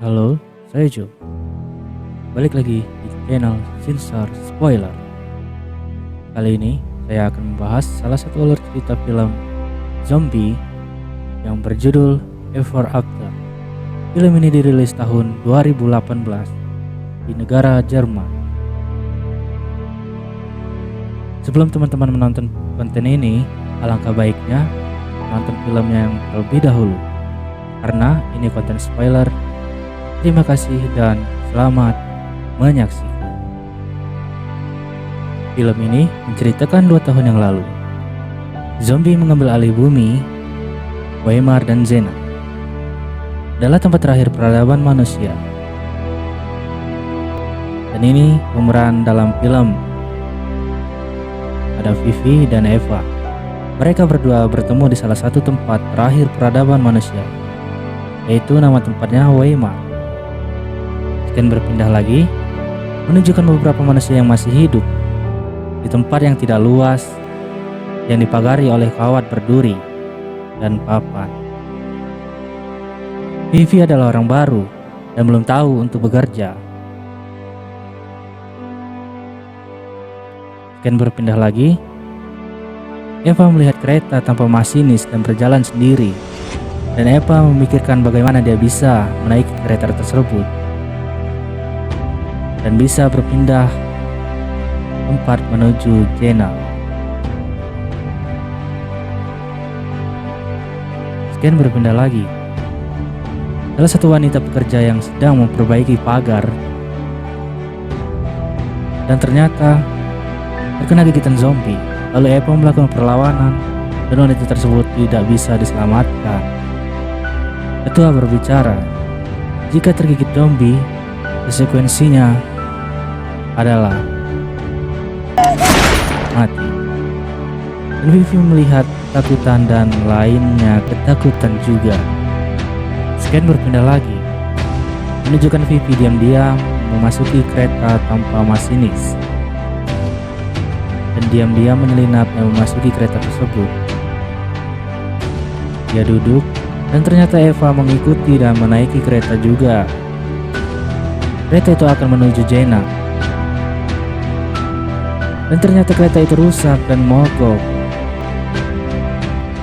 Halo, saya Jo. Balik lagi di channel Sinsar Spoiler. Kali ini saya akan membahas salah satu alur cerita film zombie yang berjudul Ever After. Film ini dirilis tahun 2018 di negara Jerman. Sebelum teman-teman menonton konten ini, alangkah baiknya menonton filmnya yang terlebih dahulu, karena ini konten spoiler. Terima kasih dan selamat menyaksikan. Film ini menceritakan 2 tahun yang lalu. Zombie mengambil alih bumi. Weimar dan Jena adalah tempat terakhir peradaban manusia. Dan ini pemeran dalam film. Ada Vivi dan Eva. Mereka berdua bertemu di salah satu tempat terakhir peradaban manusia, yaitu nama tempatnya Weimar. Dan berpindah lagi menunjukkan beberapa manusia yang masih hidup di tempat yang tidak luas, yang dipagari oleh kawat berduri dan papan. Vivi adalah orang baru dan belum tahu untuk bekerja. Dan berpindah lagi, Eva melihat kereta tanpa masinis dan berjalan sendiri, dan Eva memikirkan bagaimana dia bisa menaiki kereta tersebut dan bisa berpindah tempat menuju Jena. Sekian berpindah lagi. Salah satu wanita pekerja yang sedang memperbaiki pagar, dan ternyata terkena gigitan zombie. Lalu Eva melakukan perlawanan dan wanita tersebut tidak bisa diselamatkan. Ketua berbicara, jika tergigit zombie, konsekuensinya adalah mati. Dan Vivi melihat ketakutan dan lainnya ketakutan juga. Sekian berpindah lagi, menunjukkan Vivi diam-diam memasuki kereta tanpa masinis dan diam-diam menyelinap dan memasuki kereta tersebut. Dia duduk dan ternyata Eva mengikuti dan menaiki kereta juga. Kereta itu akan menuju Jena. Dan ternyata kereta itu rusak dan mogok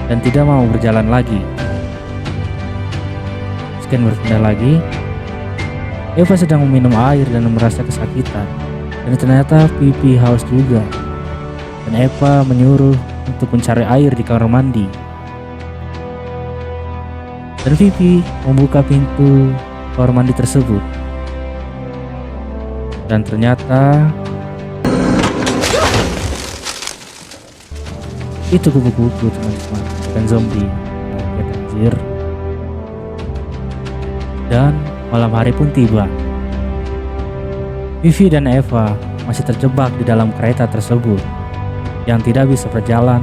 dan tidak mau berjalan lagi. Sekian berpindah lagi, Eva sedang meminum air dan merasa kesakitan. Dan ternyata Vivi haus juga. Dan Eva menyuruh untuk mencari air di kamar mandi. Dan Vivi membuka pintu kamar mandi tersebut. Dan ternyata itu kupu-kupu, teman-teman, bukan zombie. Anjir. Dan malam hari pun tiba. Vivi dan Eva masih terjebak di dalam kereta tersebut yang tidak bisa berjalan.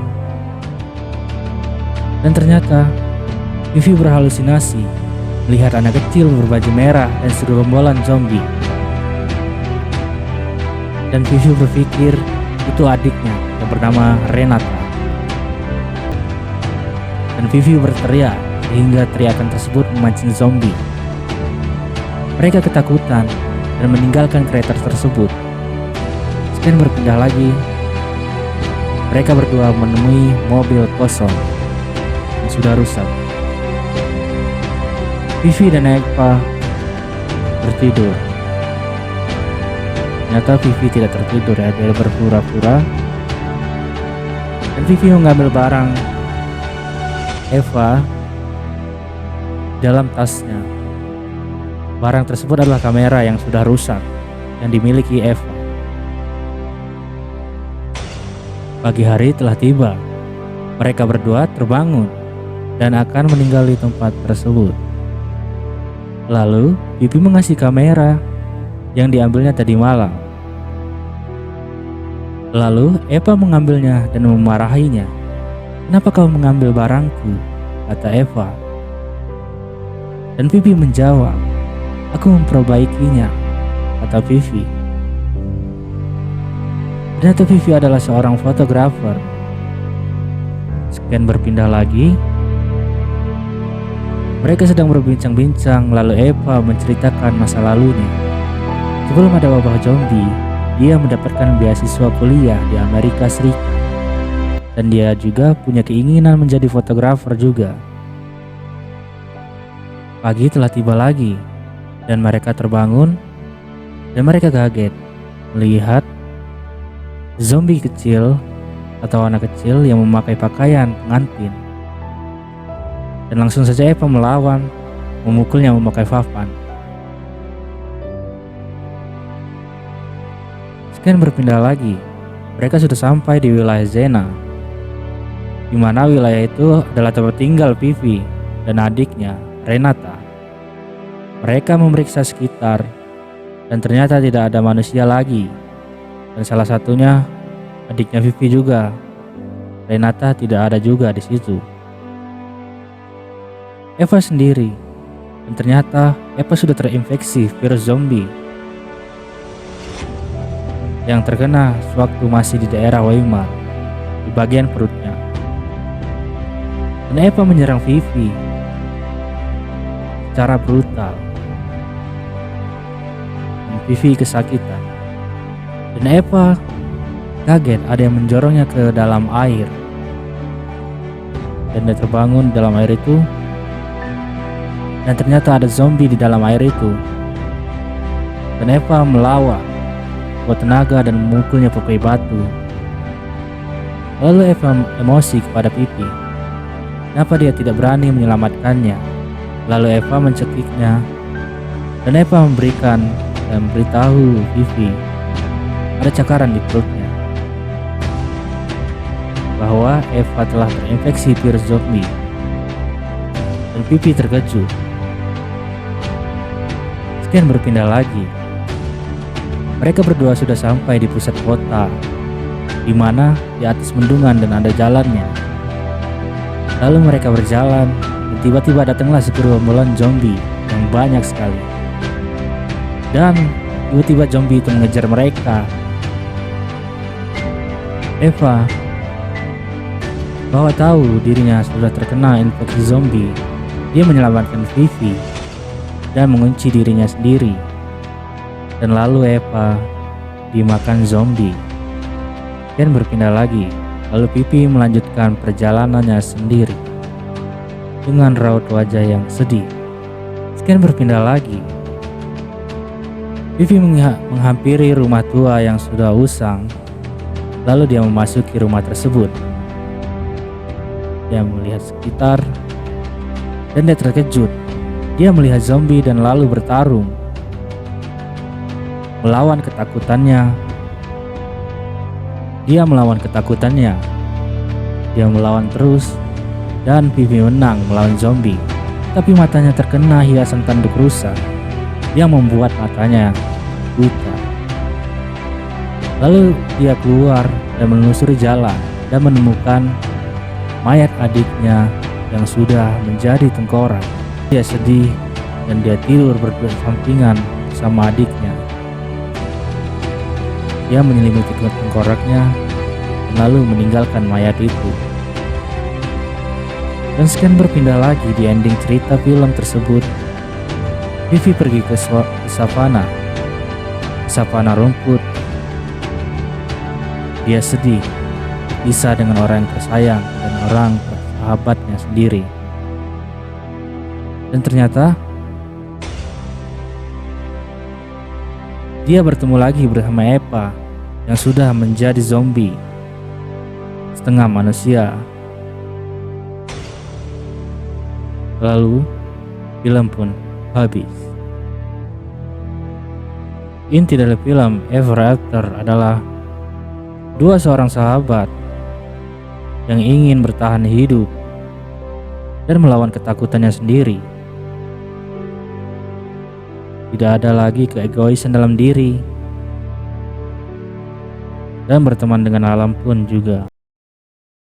Dan ternyata Vivi berhalusinasi melihat anak kecil berbaju merah dan segerombolan zombie. Dan Vivi berpikir itu adiknya yang bernama Renata. Dan Vivi berteriak hingga teriakan tersebut memancing zombie. Mereka ketakutan dan meninggalkan kereta tersebut. Sekian berpindah lagi, mereka berdua menemui mobil kosong yang sudah rusak. Vivi dan Eva tertidur. Ternyata Vivi tidak tertidur ya, dia berpura-pura. Dan Vivi mengambil barang Eva dalam tasnya. Barang tersebut adalah kamera yang sudah rusak yang dimiliki Eva. Pagi hari telah tiba. Mereka berdua terbangun dan akan meninggali tempat tersebut. Lalu Vivi mengasih kamera yang diambilnya tadi malam. Lalu Eva mengambilnya dan memarahinya. "Kenapa kau mengambil barangku?" kata Eva. Dan Vivi menjawab, "Aku memperbaikinya," kata Vivi. Ternyata Vivi adalah seorang fotografer. Sekian berpindah lagi, Mereka sedang berbincang-bincang, lalu Eva menceritakan masa lalunya. Sebelum ada wabah zombie, dia mendapatkan beasiswa kuliah di Amerika Serikat. Dan dia juga punya keinginan menjadi fotografer juga. Pagi telah tiba lagi, dan mereka terbangun, dan mereka kaget melihat zombie kecil atau anak kecil yang memakai pakaian pengantin. Dan langsung saja Eva melawan, memukulnya memakai papan. Sekian berpindah lagi, mereka sudah sampai di wilayah Zena, di mana wilayah itu adalah tempat tinggal Vivi dan adiknya Renata. Mereka memeriksa sekitar dan ternyata tidak ada manusia lagi. Dan salah satunya adiknya Vivi juga. Renata tidak ada juga di situ. Eva sendiri, dan ternyata Eva sudah terinfeksi virus zombie yang terkena sewaktu masih di daerah Weimar, di bagian perutnya. Dan Eva menyerang Vivi secara brutal. Dan Vivi kesakitan. Dan Eva kaget ada yang menjorongnya ke dalam air. Dan dia terbangun dalam air itu. Dan ternyata ada zombie di dalam air itu. Dan Eva melawan, kuat tenaga dan memukulnya pakai batu. Lalu Eva emosi kepada Vivi. Kenapa dia tidak berani menyelamatkannya? Lalu Eva mencekiknya. Dan Eva memberikan dan memberitahu Vivi ada cakaran di perutnya, bahwa Eva telah terinfeksi virus zombie. Dan Vivi terkejut. Sekian berpindah lagi. Mereka berdua sudah sampai di pusat kota, di mana di atas bendungan dan ada jalannya. Lalu mereka berjalan, dan tiba-tiba datanglah segerombolan zombie yang banyak sekali. Dan tiba-tiba zombie itu mengejar mereka. Eva bahwa tahu dirinya sudah terkena infeksi zombie, dia menyelamatkan Vivi dan mengunci dirinya sendiri. Dan lalu Eva dimakan zombie. Dan berpindah lagi, lalu Vivi melanjutkan perjalanannya sendiri dengan raut wajah yang sedih. Sekian berpindah lagi, Vivi menghampiri rumah tua yang sudah usang. Lalu dia memasuki rumah tersebut. Dia melihat sekitar dan dia terkejut. Dia melihat zombie dan lalu bertarung melawan ketakutannya. Dia melawan ketakutannya. Dia melawan terus dan Vivi menang melawan zombie. Tapi matanya terkena hiasan tanduk rusa yang membuat matanya buta. Lalu dia keluar dan menelusuri jalan dan menemukan mayat adiknya yang sudah menjadi tengkorak. Dia sedih dan dia tidur bersampingan sama adiknya. Dia menyelimuti tengkoraknya lalu meninggalkan mayat itu. Dan sekian berpindah lagi di ending cerita film tersebut. Vivi pergi ke savana rumput. Dia sedih, bisa dengan orang yang tersayang dan orang sahabatnya sendiri. Dan ternyata dia bertemu lagi bersama Eva yang sudah menjadi zombie, setengah manusia. Lalu film pun habis. Inti dari film Ever After adalah dua seorang sahabat yang ingin bertahan hidup dan melawan ketakutannya sendiri. Tidak ada lagi keegoisan dalam diri, dan berteman dengan alam pun juga.